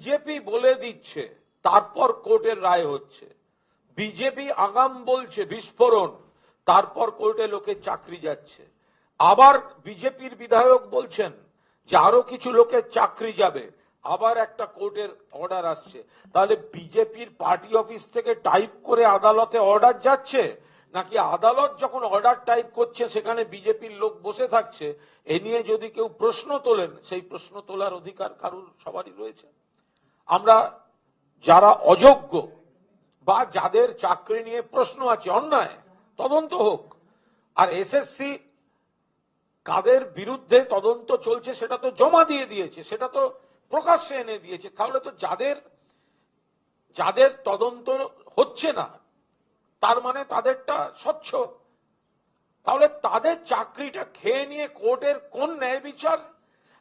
BJP বলে দিচ্ছে, তারপর কোর্টের রায় হচ্ছে। বিজেপি আগাম বলছে বিস্ফোরণ, তারপর কোর্টে লোকের চাকরি যাচ্ছে। আবার বিজেপির বিধায়ক বলছেন যে আরো কিছু লোকের চাকরি যাবে, আবার একটা কোর্টের অর্ডার আসছে। তাহলে বিজেপির পার্টি অফিস থেকে টাইপ করে আদালতে অর্ডার যাচ্ছে, নাকি আদালত যখন অর্ডার টাইপ করছে সেখানে বিজেপির লোক বসে থাকছে? এ নিয়ে যদি কেউ প্রশ্ন তোলেন, সেই প্রশ্ন তোলার অধিকার কারুর সবারই রয়েছে। আমরা যারা অযোগ্য বা যাদের চাকরি নিয়ে প্রশ্ন আছে, অন্যায় তদন্ত হোক। আর এসএসসি কাদের বিরুদ্ধে তদন্ত চলছে সেটা তো জমা দিয়ে দিয়েছে, সেটা তো প্রকাশ্যে এনে দিয়েছে। তাহলে তো যাদের তদন্ত হচ্ছে না, তার মানে তাদেরটা স্বচ্ছ। তাহলে তাদের চাকরিটা খেয়ে নিয়ে কোর্টের কোন ন্যায় বিচার?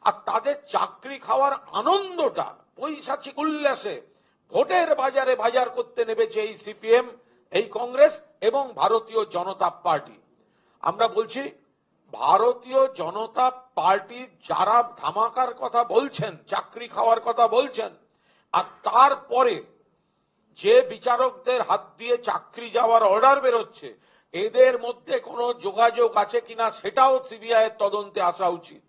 আর তাদের চাকরি খাওয়ার আনন্দটা পৈশাচিক উল্লাসে ভোটের বাজারে বাজার করতে নেমেছে এই সিপিএম, এই কংগ্রেস এবং ভারতীয় জনতা পার্টি। আমরা বলছি, ভারতীয় জনতা পার্টি যারা ধামাকার কথা বলছেন, চাকরি খাওয়ার কথা বলছেন, আর তারপরে যে বিচারকদের হাত দিয়ে চাকরি যাওয়ার অর্ডার বেরোচ্ছে, এদের মধ্যে কোনো যোগাযোগ আছে কিনা সেটাও সিবিআই এর তদন্তে আসা উচিত।